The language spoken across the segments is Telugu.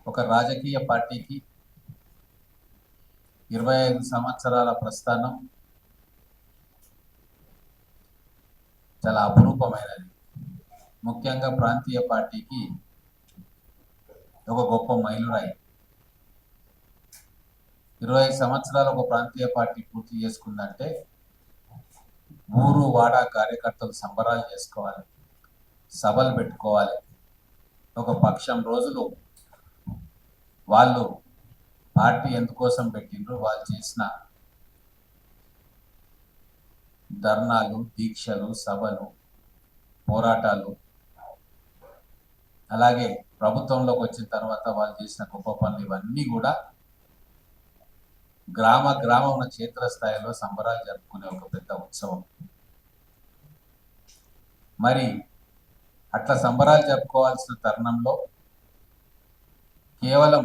ఒక రాజకీయ పార్టీకి 25 సంవత్సరాల ప్రస్థానం చాలా అపురూపమైనది. ముఖ్యంగా ప్రాంతీయ పార్టీకి ఒక గొప్ప మైలురాయి. 25 సంవత్సరాలు ఒక ప్రాంతీయ పార్టీ పూర్తి చేసుకుందంటే ఊరు వాడ కార్యకర్తలు సంబరాలు చేసుకోవాలి, సభలు పెట్టుకోవాలి. ఒక పక్షం రోజులు వాళ్ళు పార్టీ ఎందుకోసం పెట్టిండ్రు, వాళ్ళు చేసిన ధర్నాలు, దీక్షలు, సభలు, పోరాటాలు, అలాగే ప్రభుత్వంలోకి వచ్చిన తర్వాత వాళ్ళు చేసిన గొప్ప పనులు, ఇవన్నీ కూడా గ్రామం క్షేత్రస్థాయిలో సంబరాలు జరుపుకునే ఒక పెద్ద ఉత్సవం. మరి అట్లా సంబరాలు జరుపుకోవాల్సిన తరుణంలో కేవలం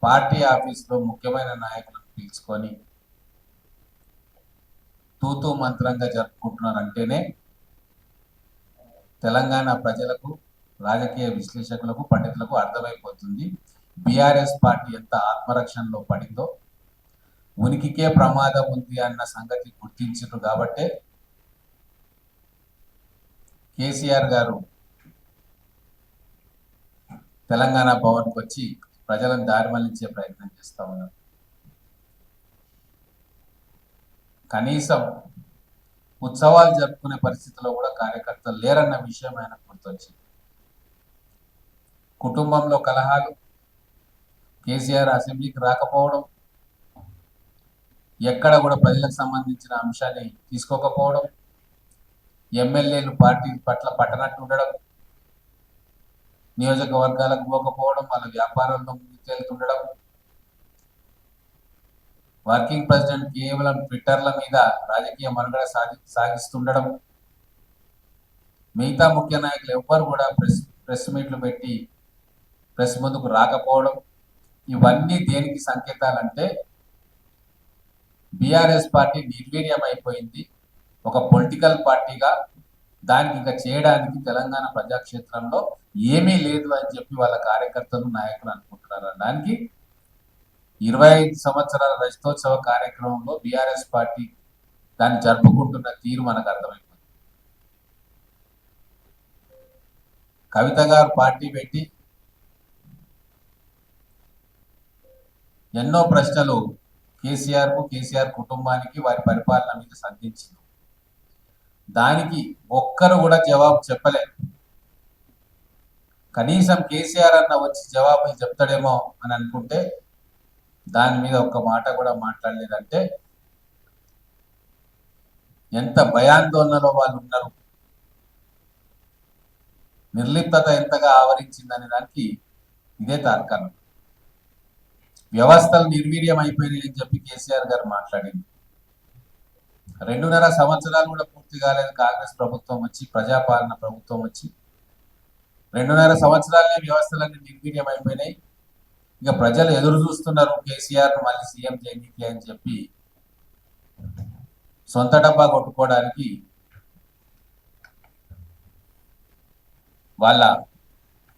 పార్టీ ఆఫీసులో ముఖ్యమైన నాయకులను పిలుచుకొని తూతూ మంత్రంగా జరుపుకుంటున్నారంటేనే తెలంగాణ ప్రజలకు, రాజకీయ విశ్లేషకులకు, పండితులకు అర్థమైపోతుంది బీఆర్ఎస్ పార్టీ ఎంత ఆత్మరక్షణలో పడిందో, ఉనికికే ప్రమాదం ఉంది అన్న సంగతి గుర్తించారు. కాబట్టే కేసీఆర్ గారు తెలంగాణ భవన్కి వచ్చి ప్రజలను దారి మళ్లించే ప్రయత్నం చేస్తూ ఉన్నారు. కనీసం ఉత్సవాలు జరుపుకునే పరిస్థితిలో కూడా కార్యకర్తలు లేరన్న విషయం ఆయనకు గుర్తొచ్చింది. కుటుంబంలో కలహాలు, కేసీఆర్ అసెంబ్లీకి రాకపోవడం, ఎక్కడ కూడా ప్రజలకు సంబంధించిన అంశాన్ని తీసుకోకపోవడం, ఎమ్మెల్యేలు పార్టీ పట్ల పట్టనట్టు ఉండడం, నియోజకవర్గాలకు పోకపోవడం, వాళ్ళ వ్యాపారంలో ముందుకెళ్తుండడం, వర్కింగ్ ప్రెసిడెంట్ కేవలం ట్విట్టర్ల మీద రాజకీయ మనుగడ సాగిస్తుండడం, మిగతా ముఖ్య నాయకులు ఎవ్వరు కూడా ప్రెస్ మీట్లు పెట్టి ప్రెస్ ముందుకు రాకపోవడం, ఇవన్నీ దేనికి సంకేతాలంటే బీఆర్ఎస్ పార్టీ నిర్వీర్యం అయిపోయింది. ఒక పొలిటికల్ పార్టీగా దానికి ఇంకా చేయడానికి తెలంగాణ ప్రజాక్షేత్రంలో ఏమీ లేదు అని చెప్పి వాళ్ళ కార్యకర్తలు, నాయకులు అనుకుంటున్నారు. దానికి 25 సంవత్సరాల రజతోత్సవ కార్యక్రమంలో బీఆర్ఎస్ పార్టీ దాన్ని జరుపుకుంటున్న తీరు మనకు అర్థమైపోయింది. కవిత గారు పార్టీ పెట్టి ఎన్నో ప్రశ్నలు కేసీఆర్ కుటుంబానికి, వారి పరిపాలన మీద సంధించింది. దానికి ఒక్కరు కూడా జవాబు చెప్పలేదు. కనీసం కేసీఆర్ అన్న వచ్చి జవాబులు చెప్తాడేమో అని అనుకుంటే దాని మీద ఒక్క మాట కూడా మాట్లాడలేదంటే ఎంత భయాందోళనలో వాళ్ళు ఉన్నారు, నిర్లిప్తత ఎంతగా ఆవరించిందనే దానికి ఇదే తార్కాణం. వ్యవస్థలు నిర్వీర్యం అయిపోయినాయని చెప్పి కేసీఆర్ గారు మాట్లాడింది. 2.5 సంవత్సరాలు కూడా పూర్తి కాలేదు కాంగ్రెస్ ప్రభుత్వం వచ్చి, ప్రజాపాలన ప్రభుత్వం వచ్చి. 2.5 సంవత్సరాలనే వ్యవస్థలన్నీ నిర్వీర్యం అయిపోయినాయి. ఇక ప్రజలు ఎదురు చూస్తున్నారు కేసీఆర్ మళ్ళీ సీఎం చేయడానికి అని చెప్పి సొంత డబ్బా కొట్టుకోవడానికి వాళ్ళ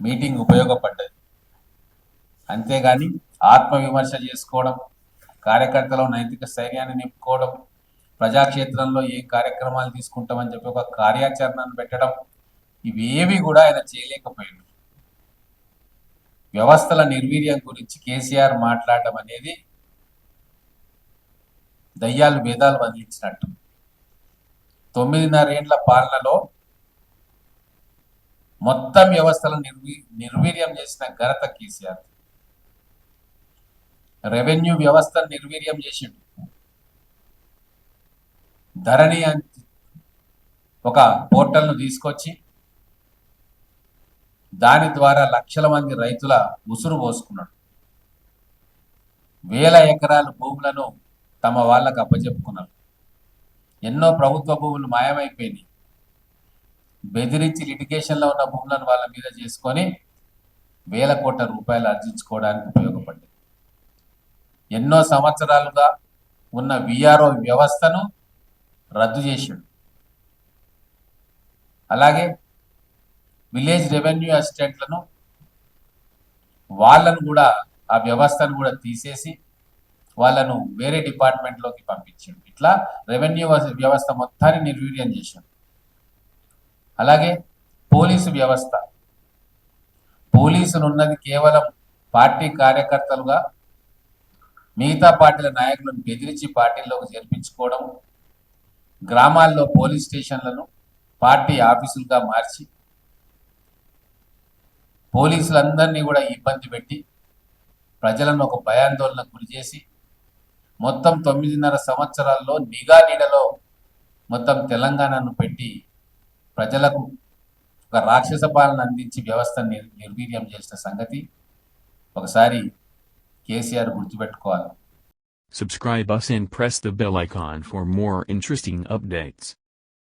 మీటింగ్ ఉపయోగపడ్డది. అంతేగాని ఆత్మవిమర్శ చేసుకోవడం, కార్యకర్తల నైతిక స్థైర్యాన్ని నింపుకోవడం, ప్రజాక్షేత్రంలో ఏ కార్యక్రమాలు తీసుకుంటామని చెప్పి ఒక కార్యాచరణను పెట్టడం, ఇవేవి కూడా ఆయన చేయలేకపోయాడు. వ్యవస్థల నిర్వీర్యం గురించి కేసీఆర్ మాట్లాడడం అనేది దయ్యాలు వేదాలు వదిలించినట్టు. 9.5 ఏళ్ల పాలనలో మొత్తం వ్యవస్థలను నిర్వీర్యం చేసిన ఘనత కేసీఆర్. రెవెన్యూ వ్యవస్థను నిర్వీర్యం చేసిండు. ధరణి ఒక పోర్టల్ను తీసుకొచ్చి దాని ద్వారా లక్షల మంది రైతుల ఉసురు పోసుకున్నాడు. వేల ఎకరాల భూములను తమ వాళ్ళకు అప్పచెప్పుకున్నారు. ఎన్నో ప్రభుత్వ భూములు మాయమైపోయినాయి. బెదిరించి లిటిగేషన్లో ఉన్న భూములను వాళ్ళ మీద చేసుకొని వేల కోట్ల రూపాయలు ఆర్జించుకోవడానికి ఉపయోగపడ్డాయి. ఎన్నో సంవత్సరాలుగా ఉన్న విఆర్ఓ వ్యవస్థను రద్దు చేశాడు. అలాగే విలేజ్ రెవెన్యూ అసిస్టెంట్లను వాళ్ళను కూడా ఆ వ్యవస్థను కూడా తీసేసి వాళ్ళను వేరే డిపార్ట్మెంట్లోకి పంపించాడు. ఇట్లా రెవెన్యూ వ్యవస్థ మొత్తాన్ని నిర్వీర్యం చేశాడు. అలాగే పోలీసు వ్యవస్థ, పోలీసులు ఉన్నది కేవలం పార్టీ కార్యకర్తలుగా మిగతా పార్టీల నాయకులను బెదిరించి పార్టీల్లోకి చేర్పించుకోవడం, గ్రామాల్లో పోలీస్ స్టేషన్లను పార్టీ ఆఫీసులుగా మార్చి పోలీసులందరినీ కూడా ఇబ్బంది పెట్టి ప్రజలను ఒక భయాందోళనకు గురి చేసి మొత్తం 9.5 సంవత్సరాల్లో నిఘా నీడలో మొత్తం తెలంగాణను పెట్టి ప్రజలకు ఒక రాక్షస పాలన అందించి వ్యవస్థను నిర్వీర్యం చేసిన సంగతి ఒకసారి కేసీఆర్ గుర్తుపెట్టుకోవాలి. Subscribe us and press the bell icon for more interesting updates.